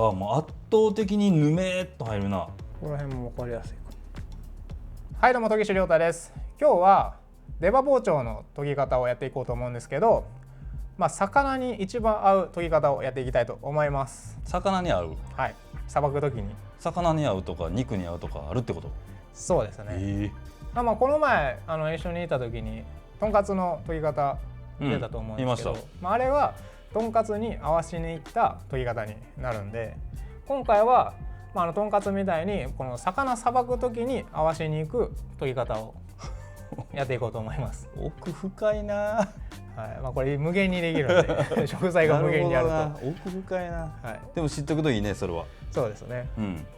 あ、もう圧倒的にぬめーっと入るな。この辺も分かりやすいか。はい、どうも研ぎ師亮太です。今日は出刃包丁の研ぎ方をやっていこうと思うんですけど、魚に一番合う研ぎ方をやっていきたいと思います。魚に合う。はい、さばく時に。魚に合うとか肉に合うとかあるってこと？そうですね。この前一緒にいた時にとんかつの研ぎ方出たと思うんですけど、あれはとんかつに合わせにいった研ぎ方になるんで、今回はとんかつみたいにこの魚さばく時に合わせにいく研ぎ方をやっていこうと思います。奥深いな。はい、これ無限にできるんで食材が無限にあると。奥深いな、はい、でも知っとくといいね、それは。そうですね、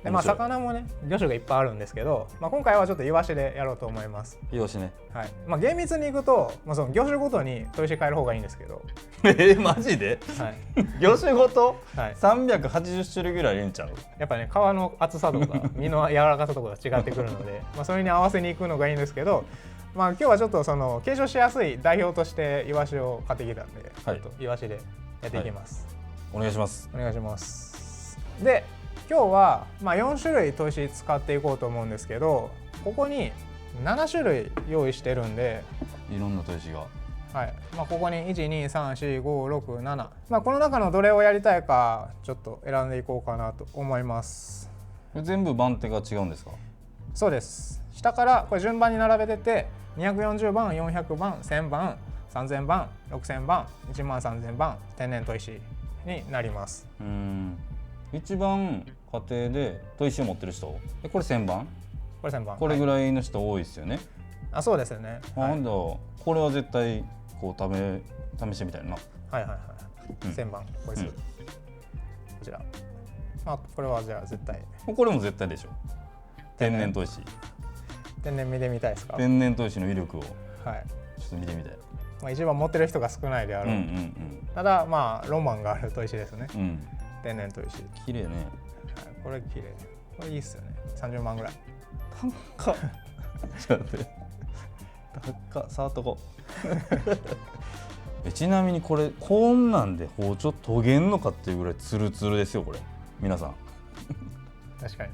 で魚もね魚種がいっぱいあるんですけど、今回はちょっとイワシでやろうと思います。イワシね。はい、厳密にいくと、その魚種ごとに砥石変える方がいいんですけど。マジで？はい、魚種ごと、はい、380種類ぐらい入れんちゃう？やっぱね、皮の厚さとか身の柔らかさとかが違ってくるのでそれに合わせにいくのがいいんですけど、今日はちょっとその継承しやすい代表としてイワシを買ってきたんで、ちょっとイワシでやっていきます。お願いします。お願いします。で、今日は4種類砥石使っていこうと思うんですけど、ここに7種類用意してるんで、いろんな砥石が。はい、ここに1234567、この中のどれをやりたいかちょっと選んでいこうかなと思います。全部番手が違うんですか？そうです。下からこれ順番に並べてて、240番、400番、1000番、3000番、6000番、1万3000番天然砥石になります。一番家庭で砥石を持ってる人、これ1000番？これ1000番。これぐらいの人多いですよね。そうですよね。これは絶対こう試してみたいな。1000番こいつ、こちら。これはじゃあ絶対。これも絶対でしょ。天然砥石。天然見てみたいですか？天然砥石の威力をちょっと見てみたい。一番持ってる人が少ないであろう。ただロマンがある砥石ですね。天然砥石。綺麗ね。これ綺麗。これいいっすよね。30万ぐらい。高っ。ちょっと待って。高っ。触っとこう。ちなみにこれこんなんで包丁研げんのかっていうぐらいツルツルですよ、これ皆さん。確か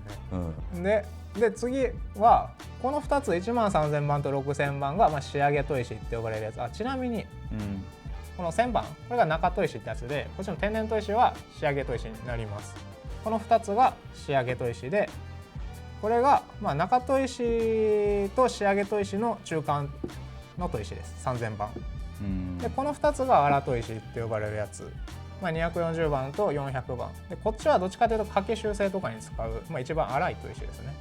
にね。で次はこの2つ1万3000番と6000番が仕上げ砥石って呼ばれるやつ。ちなみに、この1000番これが中砥石ってやつで、こっちの天然砥石は仕上げ砥石になります。この2つが仕上げ砥石で、これが中砥石と仕上げ砥石の中間の砥石です。3000番で、この2つが粗砥石って呼ばれるやつ。240番と400番で、こっちはどっちかというと掛け修正とかに使う、一番粗い砥石ですね。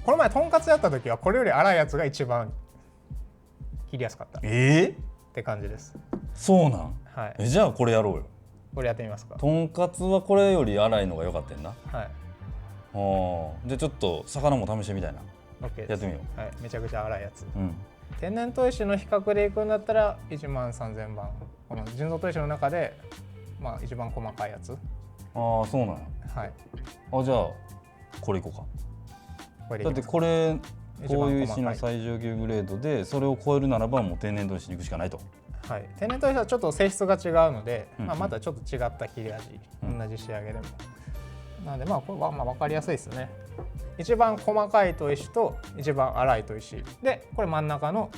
この前とんかつやった時はこれより粗いやつが一番切りやすかったって感じです。そうなん？じゃあこれやろうよ。これやってみますか？とんかつはこれより粗いのが良かったんな。はい。じゃあちょっと魚も試してみたいな。OK やってみよう。はい、めちゃくちゃ粗いやつ。天然砥石の比較でいくんだったら1万3000番、この純銅砥石の中で一番細かいやつ。そうなんや。はい。じゃあこれいこうか。だってこういう石の最上級グレードでそれを超えるならばもう天然砥石に行くしかないと。はい、天然砥石はちょっと性質が違うので、またちょっと違った切れ味、同じ仕上げでも。なのでこれは分かりやすいですね。一番細かい砥石と一番粗い砥石で、これ真ん中の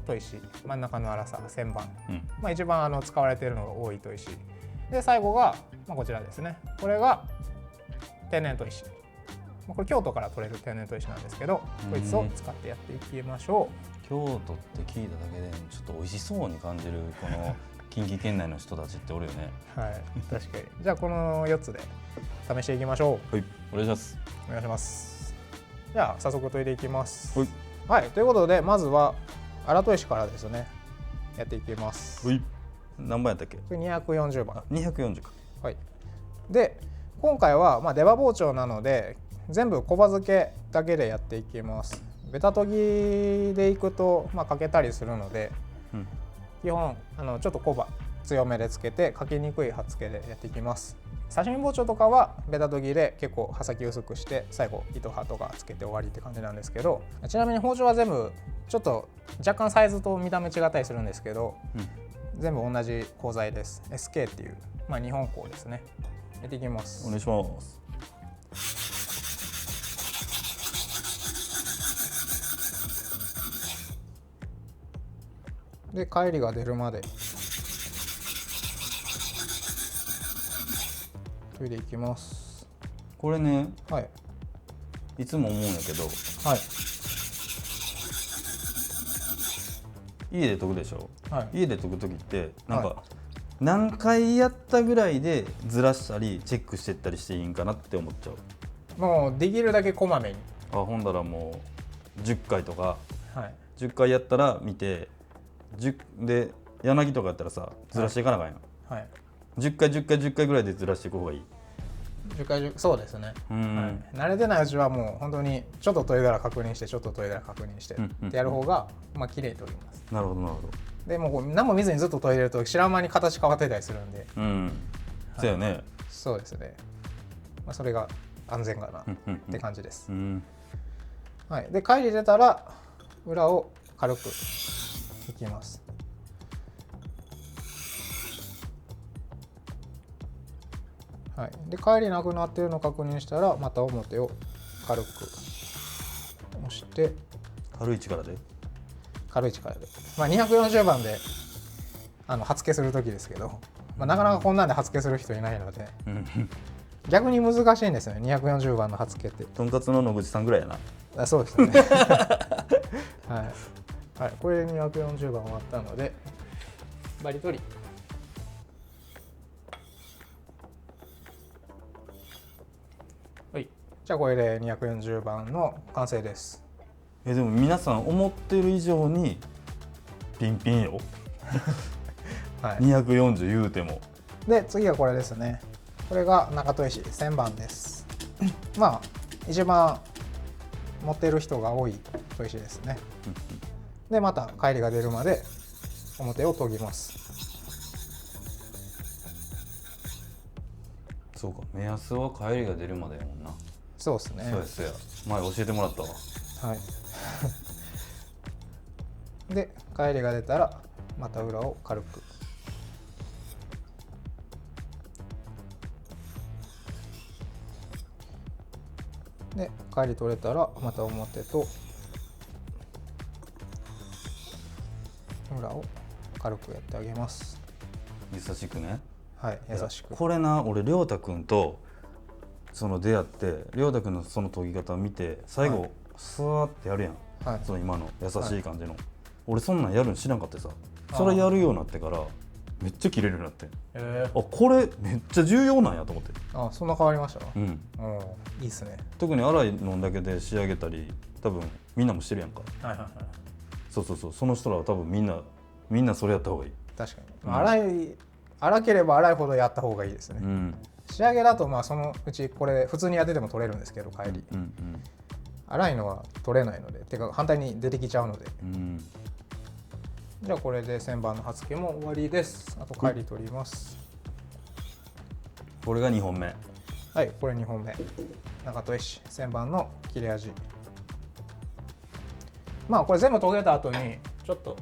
砥石、真ん中の粗さ1000番、一番使われているのが多い砥石で、最後がこちらですね。これが天然砥石。これ京都から取れる天然砥石なんですけど、こいつを使ってやっていきましょう。京都って聞いただけでちょっと美味しそうに感じるこの近畿圏内の人たちっておるよね。はい、確かに。じゃあこの4つで試していきましょう。はい、お願いします。お願いします。じゃあ早速研いでいきます。はい、ということでまずは粗砥石からですね、やっていきます。何番やったっけ？これ240番。240か。はい。で今回は出刃包丁なので全部小刃付けだけでやっていきます。ベタ研ぎでいくと欠けたりするので、基本ちょっと小刃強めでつけて欠けにくい刃付けでやっていきます。刺身包丁とかはベタ研ぎで結構刃先薄くして最後糸刃とかつけて終わりって感じなんですけど、ちなみに包丁は全部ちょっと若干サイズと見た目違ったりするんですけど、全部同じ鋼材です。SK っていう、日本鋼ですね。やっていきます。お願いします。で帰りが出るまで研いでいきます。これね、はい、いつも思うんやけど、はい、家で研ぐでしょ、はい、家で研ぐ時ってなんか何回やったぐらいでずらしたりチェックしてったりしていいんかなって思っちゃう。もうできるだけこまめに。ほんだらもう10回とか、はい、10回やったら見てで柳とかやったらさずらしていかなあかんやん、はい、10回10回10回ぐらいでずらしていく方がいい。10回そうですね、はい、慣れてないうちはもう本当にちょっと研いだら確認してちょっと研いだら確認してってやる方がまあ綺麗に研ぎます。なるほどなるほど。でもう何も見ずにずっと研いでると知らん間に形変わってたりするんで、そうやね。そうですね、まあ、それが安全かなって感じです。はい、で帰り出たら裏を軽くいきます。はい、で帰りなくなっているのを確認したらまた表を軽く押して軽い力でまあ、240番で刃付けする時ですけど、まあ、なかなかこんなんで刃付けする人いないので逆に難しいんですよね、240番の刃付けって。とんかつの野口さんぐらいやな。そうですねはい、はい、これで240番終わったのでバリ取り。はい、じゃあこれで240番の完成です。でも皆さん思ってる以上にピンピンよはい、240言うても。で次はこれですね。これが中砥石1000番ですまあ一番持ってる人が多い砥石ですねでまた帰りが出るまで表を研ぎます。そうか、目安は帰りが出るまでやもんな。そうですね。そうですや、前教えてもらったわ。はいで帰りが出たらまた裏を軽くで帰り取れたらまた表と裏を軽くやってあげます。優しくね。はい、優しく。これな、俺亮太くんとその出会って亮太くんのその研ぎ方を見て最後、はい、スワーってやるやん、はい、その今の優しい感じの、はい、俺そんなんやるん知らんかってさ、それやるようになってからめっちゃ切れるようになって、これめっちゃ重要なんやと思って。そんな変わりました？うん、いいっすね。特に粗いのだけで仕上げたり多分みんなもしてるやんか。はいはいはい。そうそうそう、その人らは多分みんなそれやった方がいい。確かに、粗ければ粗いほどやった方がいいですね、仕上げだとまあそのうちこれ普通にやってても取れるんですけど帰り、粗いのは取れないので、てか反対に出てきちゃうので、じゃあこれで1000番の刃付けも終わりです。あと帰り取ります。これが2本目。はい、これ2本目中砥石1000番の切れ味。まあこれ全部研げた後にちょっと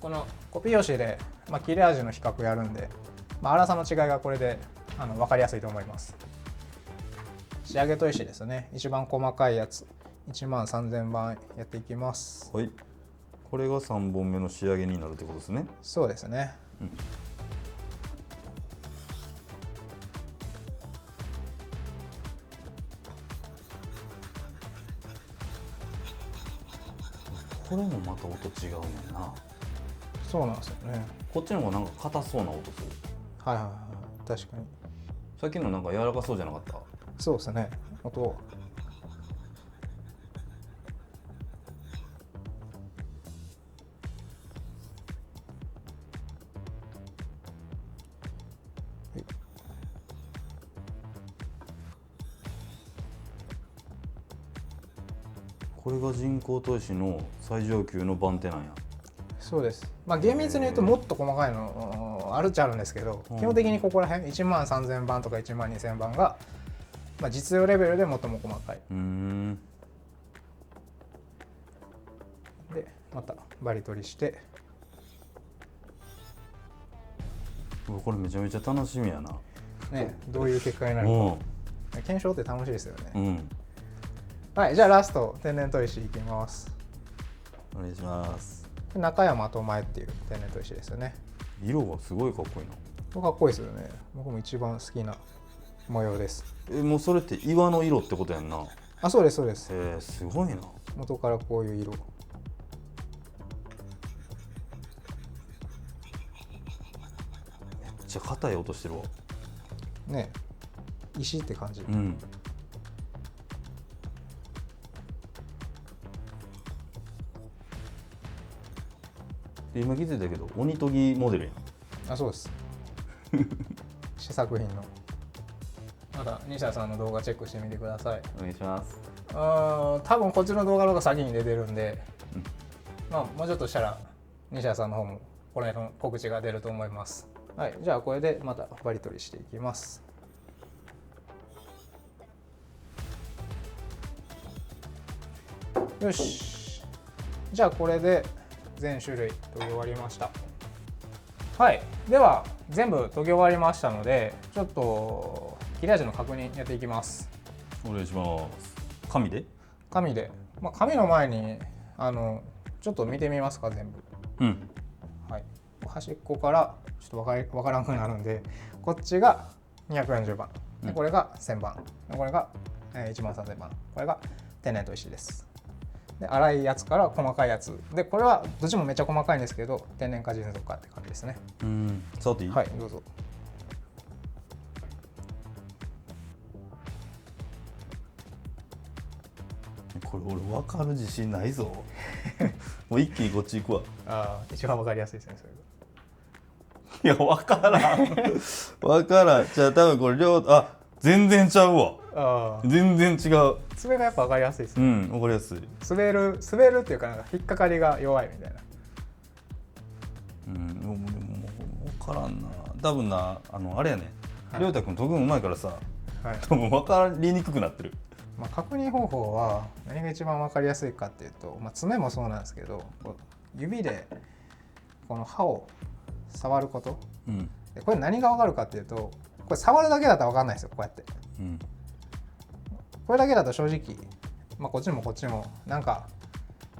このコピー用紙で切れ味の比較やるんで、粗さの違いがこれで分かりやすいと思います。仕上げ砥石ですね。一番細かいやつ13000番やっていきます。はい、これが3本目の仕上げになるってことですね。そうですね、これもまた音違うねんな。そうなんですよね。こっちの方がなんか硬そうな音する。はいはいはい、確かに。さっきのなんか柔らかそうじゃなかった？そうですね、音。これが人工砥石の最上級の番手なんや。そうです。厳密に言うともっと細かいのあるっちゃあるんですけど、基本的にここら辺13000番とか12000番が、実用レベルで最も細かい。でまたバリ取りして。これめちゃめちゃ楽しみやな。ねどういう結果になるか検証って楽しいですよね、うん、はい、じゃあラスト天然砥石いきます。お願いします。中山と前っていう天然砥石ですよね。色がすごいかっこいいな。かっこいいですよね。僕も一番好きな模様です。もうそれって岩の色ってことやんな。あ、そうですそうです。すごいな。元からこういう色。めっちゃ硬い音してるわ。ね、石って感じ。うん。今気づいたけど鬼研ぎモデルやん。あ、そうです試作品のまた西田さんの動画チェックしてみてください。お願いします。多分こっちの動画の方が先に出てるんで、まあもうちょっとしたら西田さんの方もこれの告知が出ると思います。はい、じゃあこれでまたバリ取りしていきます。よし、じゃあこれで全種類研ぎ終わりました。はい、では全部研ぎ終わりましたので、ちょっと切れ味の確認やっていきます。お願いします。紙で？紙で、紙の前にちょっと見てみますか全部。うん。はい。端っこからちょっとわからなくなるんで、こっちが240番、でこれが1000番、これが1万3000番、これが天然砥石です。で粗いやつから細かいやつで、これはどっちもめっちゃ細かいんですけど天然か人属かって感じですね。触っていい？はい、どうぞ。これ俺分かる自信ないぞもう一気にこっち行くわ。ああ、一番分かりやすいですねそいれや分からん分からん。じゃあ多分これ全然ちゃうわ。全然違う。爪がやっぱ分かりやすいですね。分かりやすい。滑るっていうか、なんか引っかかりが弱いみたいな。もう分からんな。多分な、あれやね、りょうたくん研ぐのうまいからさ、多分分かりにくくなってる。確認方法は何が一番分かりやすいかっていうと、爪もそうなんですけど、指でこの刃を触ること、でこれ何が分かるかっていうと、これ触るだけだったら分かんないですよ。こうやって、これだけだと正直、こっちもこっちもなんか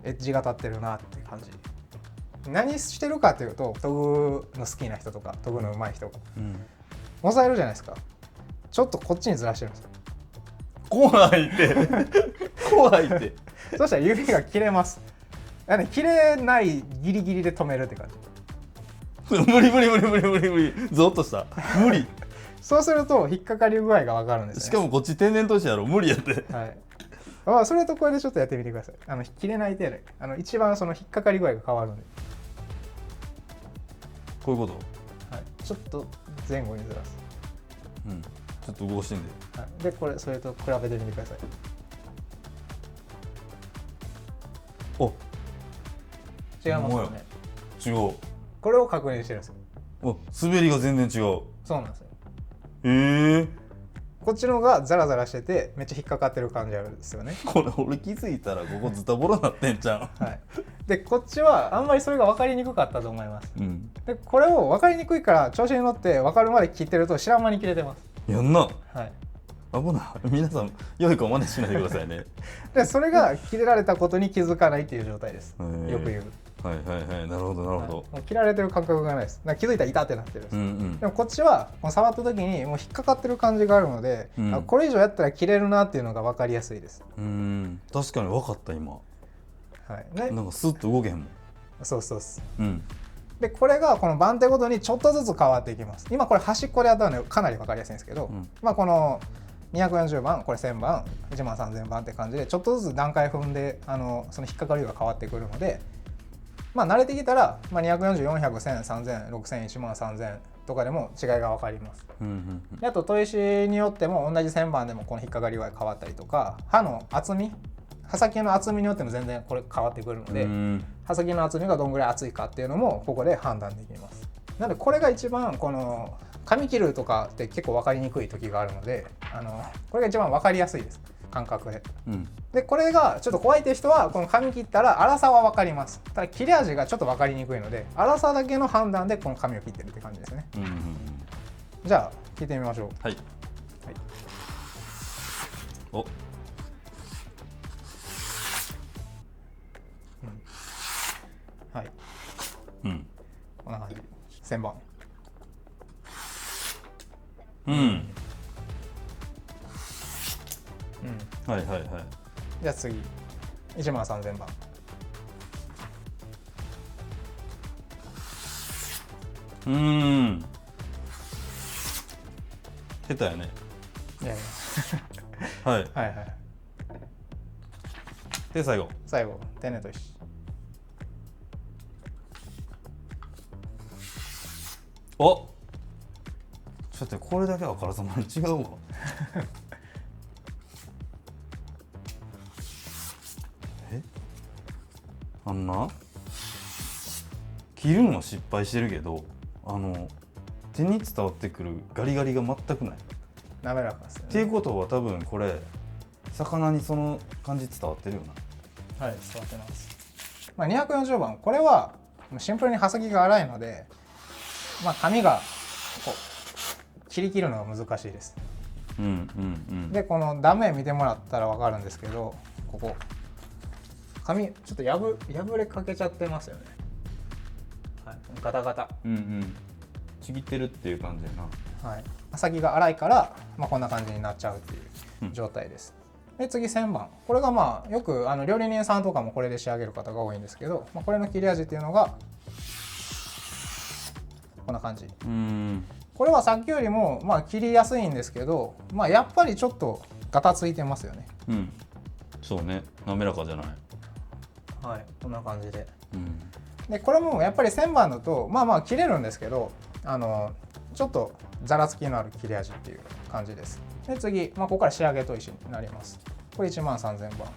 エッジが立ってるなって感じ。何してるかっていうと、研ぐの好きな人とか研ぐの上手い人が、押さえるじゃないですか。ちょっとこっちにずらしてるんですよ。怖いって怖いって。そしたら指が切れます。切れないギリギリで止めるって感じ。無理ゾッとした。無理そうすると引っかかり具合が分かるんですね。しかもこっち天然砥石やろ。無理やって。はい。それとこれでちょっとやってみてください。切れない程度、一番その引っかかり具合が変わるんで。こういうこと？はい。ちょっと前後にずらす。ちょっと動かしてんで。でそれと比べてみてください。違いますよね。違う。これを確認してるんですよ。滑りが全然違う。そうなんですよ。こっちの方がザラザラしててめっちゃ引っかかってる感じあるんですよね。これ俺気づいたらここズタボロなってんじゃん。はい。でこっちはあんまりそれが分かりにくかったと思います。でこれを分かりにくいから調子に乗って分かるまで切ってると知らん間に切れてます。やんな。はい。危ない。皆さん良い子を真似しないでくださいね。でそれが切られたことに気づかないっていう状態です。よく言う。はい、なるほど。もう切られてる感覚がないです。気づいたら痛ってなってるんです。でもこっちはもう触った時にもう引っかかってる感じがあるので、これ以上やったら切れるなっていうのが分かりやすいです。確かに分かった今。はい。なんかスッと動けへんもん。そうです。でこれがこの番手ごとにちょっとずつ変わっていきます。今これ端っこでやったのでかなり分かりやすいんですけど、この240番、これ1000番、1万3000番って感じでちょっとずつ段階踏んでその引っかかりが変わってくるので、慣れてきたら、240、400、1000、3000、6000、1万3000とかでも違いが分かります。であと砥石によっても同じ1000番でもこの引っかかりが変わったりとか、刃の厚み、刃先の厚みによっても全然これ変わってくるので、刃先の厚みがどんぐらい厚いかっていうのもここで判断できます。なのでこれが一番この紙切るとかって結構分かりにくい時があるので、これが一番分かりやすいです、感覚で。でこれがちょっと怖いっていう人はこの紙切ったら粗さは分かります。ただ切れ味がちょっと分かりにくいので粗さだけの判断でこの紙を切ってるって感じですね。じゃあ聞いてみましょう。はい、はい、お、はい、こんな感じ。1000番。はいはいはい。じゃあ次13000番。下手やね。いやいやはいはいはい。で最後天然砥石。おっ、ちょっとこれだけはあからさまに違うわあんな切るのは失敗してるけど、手に伝わってくるガリガリが全くない。滑らかですね。っていうことは多分これ魚にその感じ伝わってるよな。はい、伝わってます。240番、これはシンプルに刃先が粗いので、紙がこう切りるのが難しいです。でこの断面見てもらったら分かるんですけど、ここ紙ちょっと破れかけちゃってますよね。はい、ガタガタ。ちぎってるっていう感じやな。はい、刃先が粗いから、こんな感じになっちゃうっていう状態です。で次1000番、これがよく料理人さんとかもこれで仕上げる方が多いんですけど、これの切れ味っていうのがこんな感じ。これはさっきよりも切りやすいんですけど、やっぱりちょっとガタついてますよね。そうね、滑らかじゃない。はい、こんな感じで。でこれもやっぱり1000番だと切れるんですけど、ちょっとざらつきのある切れ味っていう感じです。で次、ここから仕上げ砥石になります。これ13000番。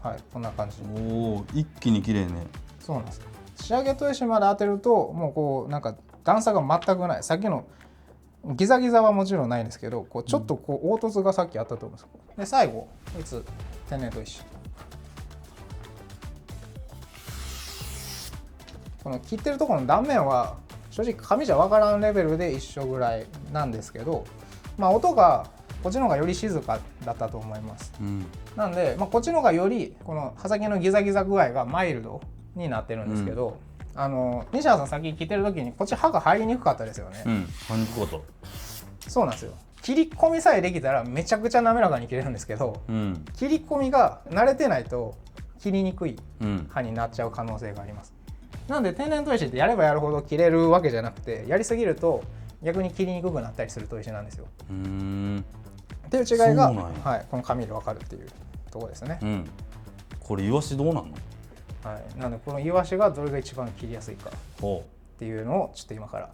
はい、こんな感じ。おお、一気に綺麗ね。そうなんです。仕上げ砥石まで当てるともうこうなんか段差が全くない。さっきのギザギザはもちろんないんですけど、こうちょっとこう凹凸がさっきあったと思うんです。で最後こいつ天然砥石。この切ってるところの断面は正直紙じゃ分からんレベルで一緒ぐらいなんですけど、音がこっちの方がより静かだったと思います。なんで、こっちの方がよりこの刃先のギザギザ具合がマイルドになってるんですけど、西原さんさっき切ってる時にこっち刃が入りにくかったですよね。入りにくかった。そうなんですよ。切り込みさえできたらめちゃくちゃ滑らかに切れるんですけど、切り込みが慣れてないと切りにくい刃になっちゃう可能性があります。なんで天然砥石ってやればやるほど切れるわけじゃなくて、やりすぎると逆に切りにくくなったりする砥石なんですよ。っていう違いが、はい、この紙で分かるっていうところですね。これイワシどうなんの？はい、なのでこのイワシがどれが一番切りやすいかっていうのをちょっと今から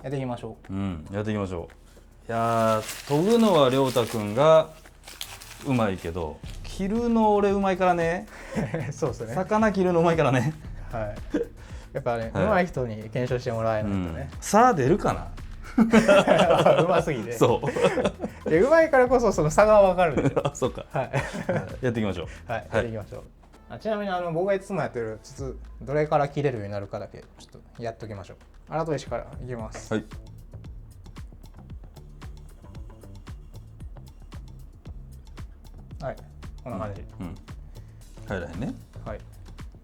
やっていきましょう。やっていきましょう。いや研ぐのは亮太くんがうまいけど、切るの俺うまいからね。そうですね。魚切るのうまいからね。はい。やっぱね、うまい人に検証してもらえないとね。差出るかな。うますぎて。そう。うまいからこそその差が分かるんですよ。そうか。はい。やっていきましょう。はい。やっていきましょう。ちなみに僕がいつもやってる筒どれから切れるようになるかだけちょっとやっときましょう。粗砥石からいきます。はい。はい。こんな感じ。入らへんね。はい。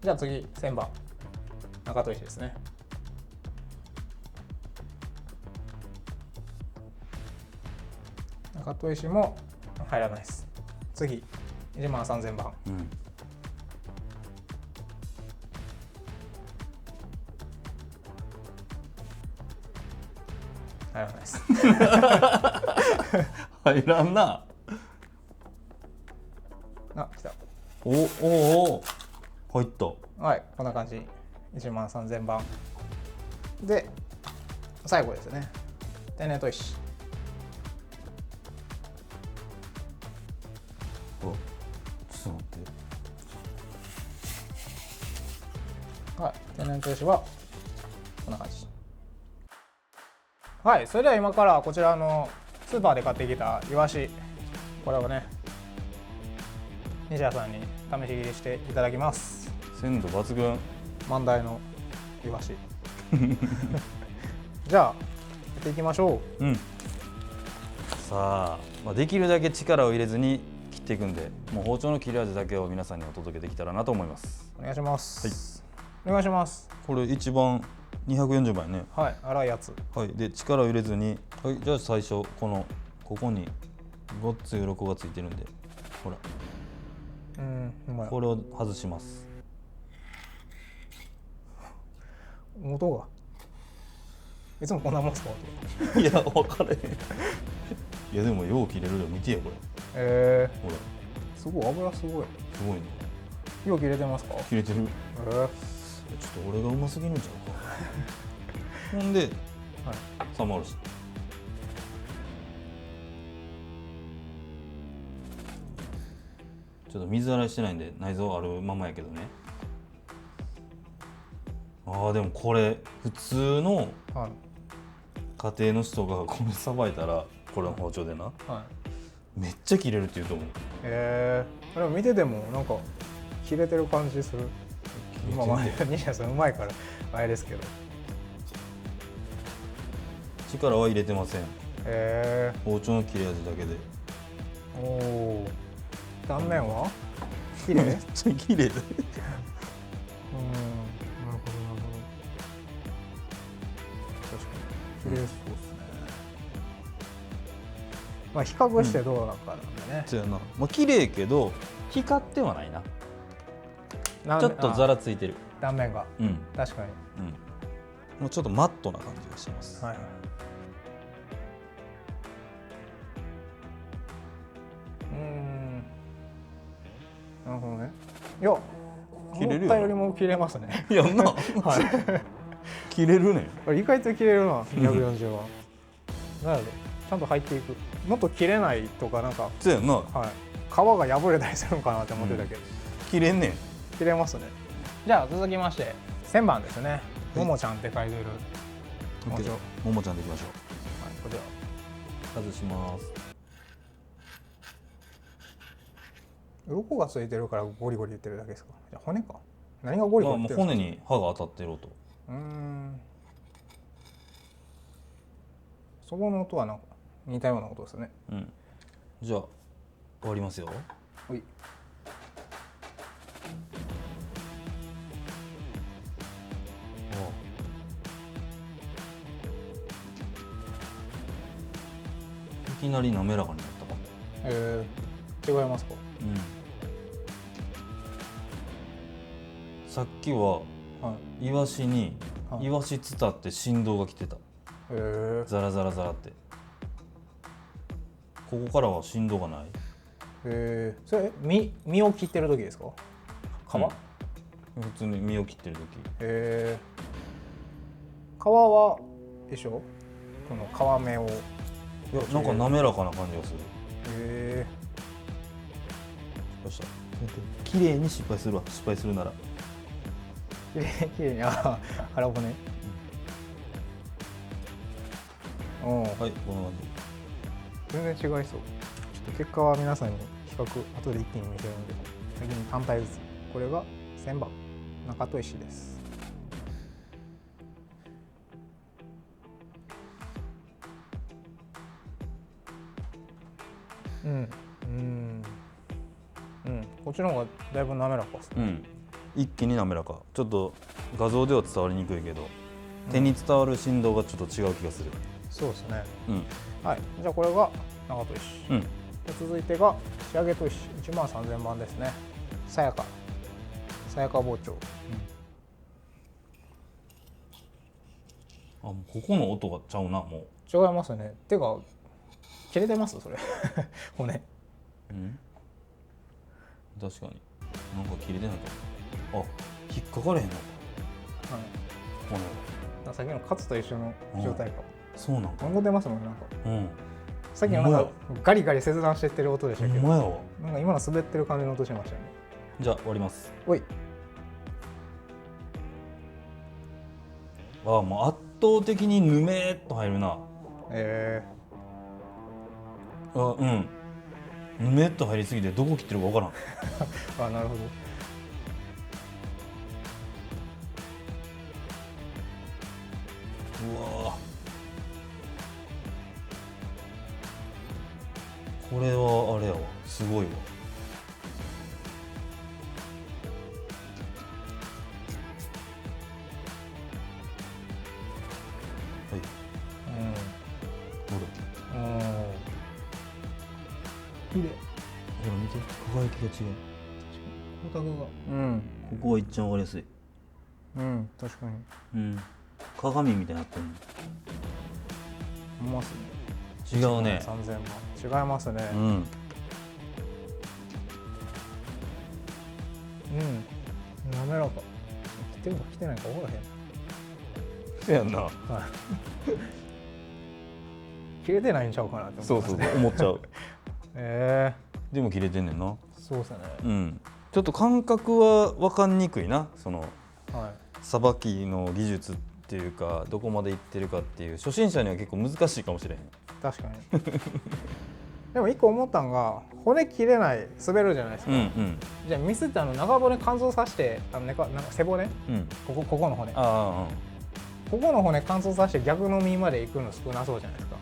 じゃあ次1000番中砥石ですね。中砥石も入らないです。次13000番。入らないです。入らんな。あ、来た。お入った。はい、こんな感じ。13000番で最後ですね。天然砥石。ちょっと待って。はい、天然砥石はこんな感じ。はい、それでは今からこちらのスーパーで買ってきたイワシ、これをね西谷さんに試し切りしていただきます。鮮度抜群。万代のイワシじゃあやっていきましょう。さあ、できるだけ力を入れずに切っていくんで、もう包丁の切れ味だけを皆さんにお届けできたらなと思います。お願いします。はい、お願いします。これ一番240倍ね。はい、粗いやつ。はい、で力を入れずに、はい、じゃあ最初ここにごっつい鱗がついてるんで、ほら、これを外します。音がいつもこんなもんですか？いや、分からへん。いやでもよう切れるよ、見てよこれ。ほら、すごい、油すごい。すごいね。よう切れてますか？切れてる。ちょっと俺がうますぎるんちゃうか。ほんで、サマールシ。ちょっと水洗いしてないんで内臓あるままやけどね。でもこれ普通の家庭の人がこれさばいたら、これの包丁でな、めっちゃ切れるって言うと思う。でも見ててもなんか切れてる感じする。今西田さんうまいからあれですけど、力は入れてません。包丁の切れ味だけで。断面は綺麗？めっちゃ綺麗だ。なるほどなるほど。確かに綺麗そうですね。比較してどうなのかなんでね。そうやな。綺麗けど光ってはないな。ちょっとザラついてる。断面が。確かに。もうちょっとマットな感じがしてます。はいはい。なるほどね。いや、思ったよりも切れますね。いやな、切れるね。意外と切れるな、240は。なるほど、ちゃんと入っていく。もっと切れないとかなんか。そうやな。はい。皮が破れたりするのかなって思ってたけど。切れんねん。切れますね。じゃあ続きまして1000番ですね。ももちゃんって書いてる包丁。ももちゃんでいきましょう。はい、こちら外します。鱗がついてるからゴリゴリ言ってるだけですか？じゃあ骨か。何がゴリゴリ言ってるんですか？骨に刃が当たってる音。そこの音はなんか似たような音ですね。じゃあ終わりますよ。はい。いきなり滑らかになったかも。違いますか？さっきはイワシにイワシ伝って振動が来てた。ザラザラザラって。ここからは振動がない。それ身を切ってる時ですか？皮？普通に身を切ってる時。皮は一緒？この皮目を。いや、なんか滑らかな感じがする。どうした？綺麗に失敗するわ。失敗するなら。綺麗に腹骨。はい、この感じ。全然違いそう。ちょっと結果は皆さんに比較後で一気に見せるので、先に単体ずつ。これが1000番中砥石です。こっちの方がだいぶ滑らかですね。一気に滑らか。ちょっと画像では伝わりにくいけど、手に伝わる振動がちょっと違う気がする。そうですね。はい。じゃあこれが長砥石。続いてが仕上げ砥石13000番ですね。さやか包丁。もうここの音がちゃうな。もう違いますね。てか切れてますそれ骨。確かになんか切れてないかも。引っかかれへんのか。骨さっきのカツと一緒の状態かも。そうなんか。残出ますもんなんか。さっきのなんかガリガリ切断してってる音でしたけど。なんか今の滑ってる感じの音しましたね。じゃあ終わります。おい。もう圧倒的にぬめーっと入るな。ぬめっと入りすぎてどこ切ってるか分からん。なるほど。うわこれはあれやわ、すごいわ。はい。ほら。綺麗。ほら見て、輝きが違う。光沢が。ここは一番わかりやすい。確かに。鏡みたいになってる。いますね。違うね。3000万。違いますね。滑らか。着てるか着てないか分からへん。せやんな。はい。切れてないんちゃうかなって思ってますね。そう思っちゃう。でも切れてんねんな。そうですね。ちょっと感覚は分かんにくいな。そのさばきの技術っていうか、どこまでいってるかっていう、初心者には結構難しいかもしれへん。確かに。でも一個思ったんが、骨切れない、滑るじゃないですか。じゃあミスって長骨貫通させて、なんか背骨、ここの骨、ここの骨貫通させて逆の身まで行くの少なそうじゃないですか。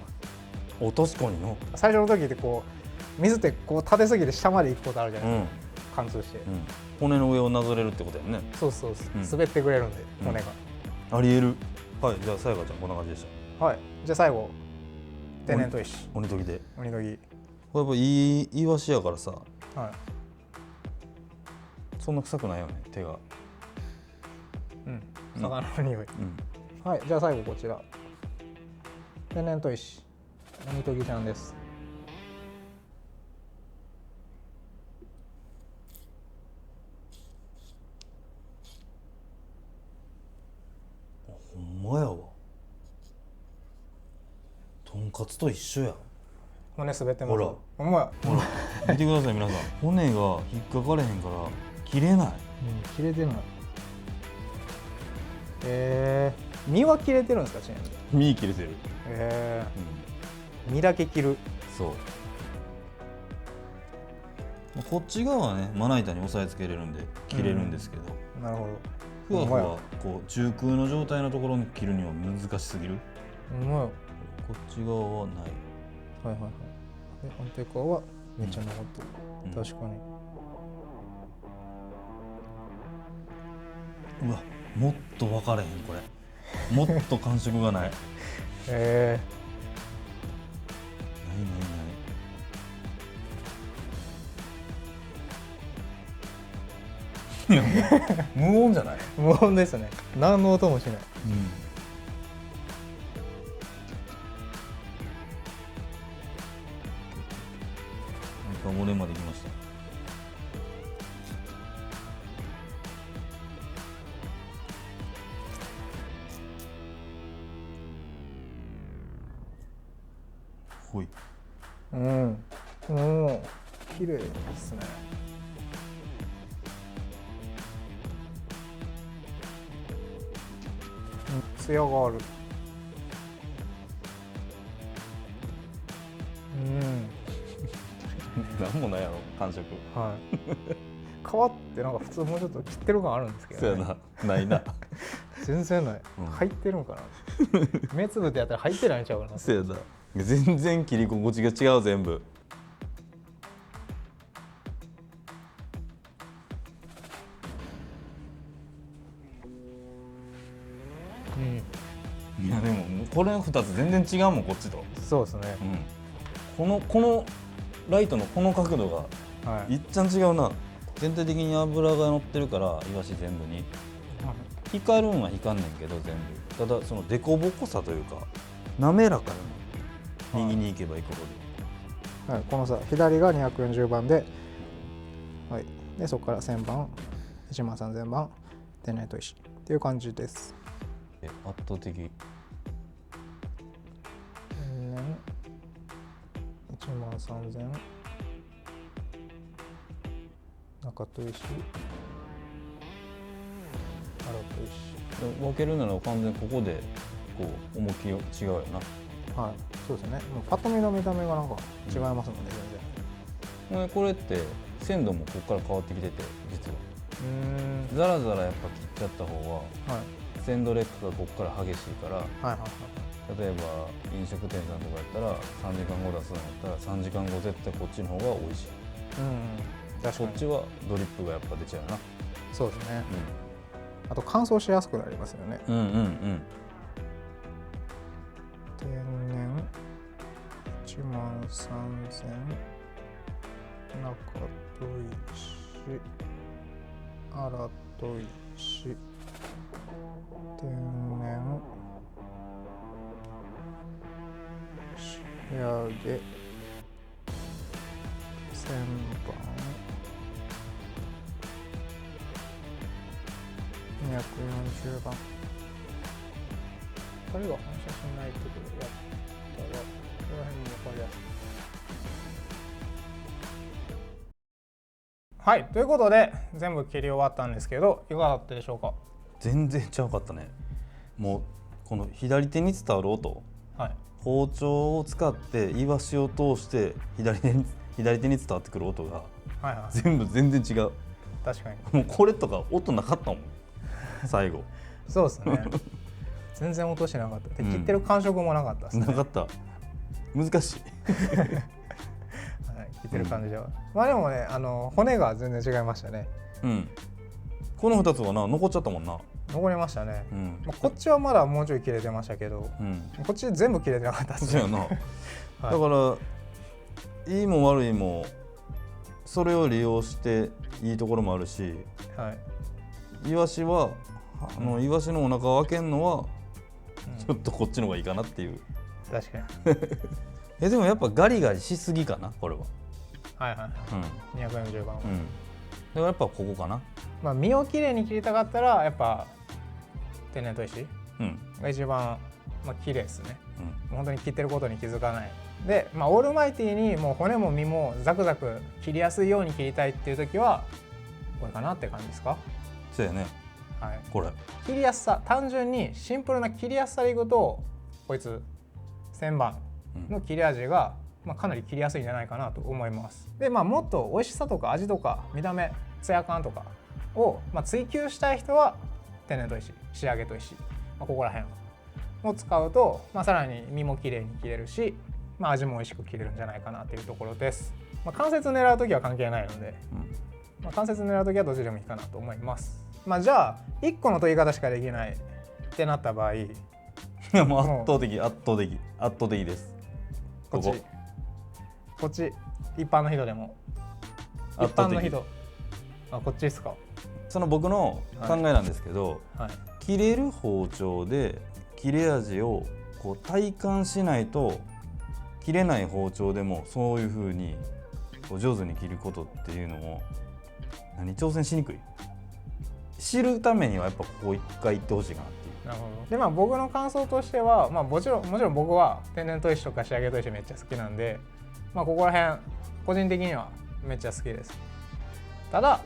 確かにの最初の時ってこう水ってこう立てすぎて下まで行くことあるじゃないですか、貫通して、骨の上をなぞれるってことやんね。そう、滑ってくれるんで、骨が。ありえる。はい、じゃあさやかちゃんこんな感じでした。はい、じゃあ最後天然砥石鬼研ぎで。鬼研ぎ、これやっぱいいイワシやからさ、そんな臭くないよね、手が。魚の匂い。はい、じゃあ最後こちら天然砥石鬼研ぎちゃんです。ほんまやわ。とんかつと一緒や。骨滑ってます。ほら、ほんまや。ほら、見てください皆さん。骨が引っかかれへんから切れない。切れてない。身は切れてるんですか、ちなみに。身切れてる。身だけ切る。そう。こっち側はね、まな板に押さえつけれるんで切れるんですけど、なるほど。ふわふわこう中空の状態のところに切るには難しすぎる。こっち側はない。はい。安定感はめっちゃ残ってる。確かに。うわ、もっと分かれへんこれ。もっと感触がない。ない。いや、無音じゃない。無音ですね。何の音もしない。俺まで来ました。ほい。綺麗ですね。艶がある。なんもないやろ感触。皮ってなんか普通もうちょっと切ってる感あるんですけど、そうやな。ないな。全然ない。入ってるんかな。目つぶってやったら入ってないんちゃうかな。そうやな。全然切り心地が違う全部。いやでもこれの2つ全然違うもん、こっちと。そうですね。このライトのこの角度がいっちゃん違うな。全体的に油が乗ってるからイワシ全部に光るんは光んねんけど全部、ただその凸凹さというか滑らかに右に行けば行くほど、このさ左が240番で、でそこから1000番13000番天然砥石っていう感じです。圧倒的。天然13000中砥石荒砥石。分けるなら完全にここでこう重き違うよな。そうですね。もうパッと見の見た目がなんか違いますもんね、全然。これって鮮度もここから変わってきてて、実はザラザラやっぱ切っちゃった方が鮮度劣化がここから激しいから、例えば飲食店さんとかやったら3時間後出すんやったら3時間後絶対こっちの方が美味しい。確かにこっちはドリップがやっぱ出ちゃうな。そうですね、あと乾燥しやすくなりますよね。天然13000中砥石荒砥石天然仕上げ旋盤240番。これが反射しないところやったらここら辺も分かりやすい。はい、ということで全部切り終わったんですけどいかがだったでしょうか。全然ちゃうかったね。もうこの左手に伝わる音、包丁を使ってイワシを通して左手に伝わってくる音が、全然違う。確かにもうこれとか音なかったもん最後。そうですね全然音しなかった。で切ってる感触もなかったですね。なかった。難しい切ってる感じでは、まあでもね骨が全然違いましたね。この2つはな残っちゃったもんな。残りましたね、こっちはまだもうちょい切れてましたけど、こっち全部切れてなかったですね。そうやな、だからいいも悪いもそれを利用していいところもあるし、イワシはイワシのお腹を開けるのはちょっとこっちの方がいいかなっていう。確かにでもやっぱガリガリしすぎかなこれは。240番は、でもやっぱここかな。まあ身をきれいに切りたかったらやっぱ天然砥石が一番綺麗ですね。本当に切ってることに気づかない。で、オールマイティにもう骨も身もザクザク切りやすいように切りたいっていう時はこれかなって感じですか。そうやね。これ切りやすさ、単純にシンプルな切りやすさでいくとこいつ旋盤の切れ味がかなり切りやすいんじゃないかなと思います。で、もっと美味しさとか味とか見た目、ツヤ感とかを追求したい人は天然砥石、仕上げ砥石、ここら辺を使うと、さらに身もきれいに切れるし、味も美味しく切れるんじゃないかなというところです。関節狙う時は関係ないので、関節狙う時はどっちでもいいかなと思います。じゃあ1個の研ぎ方しかできないってなった場合、もう圧倒的です。こっち一般の人でも一般の人こっちですか。その僕の考えなんですけど、切れる包丁で切れ味をこう体感しないと切れない包丁でもそういう風にこう上手に切ることっていうのも挑戦しにくい。知るためにはやっぱここ一回行ってほしいかなっていう。なるほど。で僕の感想としては、もちろん僕は天然砥石とか仕上げ砥石めっちゃ好きなんで、ここら辺個人的にはめっちゃ好きです。ただ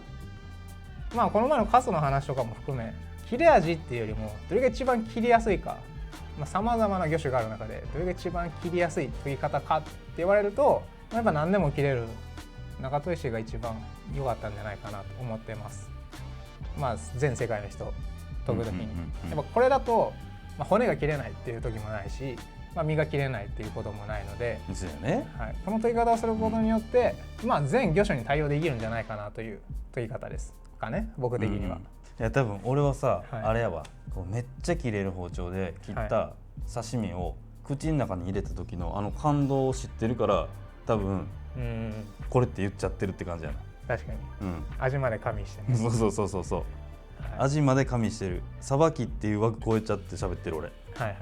この前のカスの話とかも含め切れ味っていうよりもどれが一番切りやすいか、さまざまな魚種がある中でどれが一番切りやすい研ぎ方かって言われるとやっぱ何でも切れる中砥石が一番良かったんじゃないかなと思ってます。全世界の人研ぐ時にやっぱこれだと、骨が切れないっていう時もないし、身が切れないっていうこともないので、この研ぎ方をすることによって、全魚種に対応できるんじゃないかなという研ぎ方ですかね、僕的には。いや多分俺はさ、あれやわ、こうめっちゃ切れる包丁で切った刺身を口の中に入れた時の感動を知ってるから多分これって言っちゃってるって感じやな。確かに、味まで加味してね。そう、味まで加味してる。さばきっていう枠超えちゃって喋ってる俺。確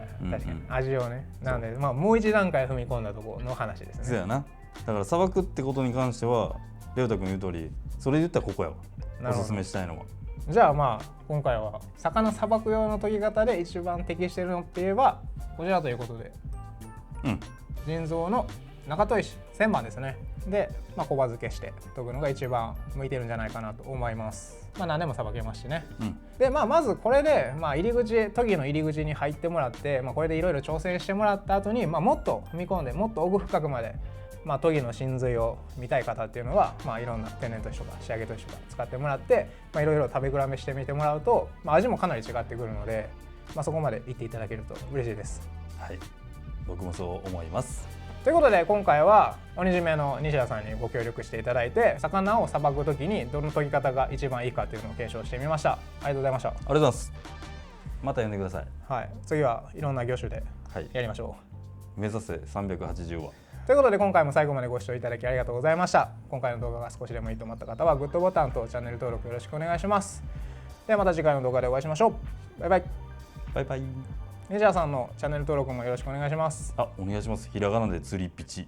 かに味をね。なのでもう一段階踏み込んだところの話ですね。そうやな。だからさばくってことに関してはレオタ君言う通りそれ言ったらここやわ。おすすめしたいのは。じゃあ今回は魚さばく用の研ぎ方で一番適しているのって言えばこちらということで、人造の中砥石旋盤ですね。で、小刃漬けして研ぐのが一番向いてるんじゃないかなと思います。何でもさばけますしね。でまずこれで研ぎの入り口に入ってもらって、これでいろいろ挑戦してもらった後に、もっと踏み込んでもっと奥深くまで、研ぎの真髄を見たい方っていうのは、いろんな天然砥石とか仕上げ砥石とか使ってもらって、いろいろ食べ比べしてみてもらうと、味もかなり違ってくるので、そこまでいっていただけると嬉しいです。はい、僕もそう思います。ということで今回は鬼締めの西田さんにご協力していただいて、魚をさばくときにどの研ぎ方が一番いいかというのを検証してみました。ありがとうございました。ありがとうございます。また呼んでください。はい、次はいろんな魚種でやりましょう。目指せ380話。ということで今回も最後までご視聴いただきありがとうございました。今回の動画が少しでもいいと思った方はグッドボタンとチャンネル登録よろしくお願いします。ではまた次回の動画でお会いしましょう。バイバイ。バイバイ。西田さんのチャンネル登録もよろしくお願いします。お願いします。ひらがなで釣りピチ。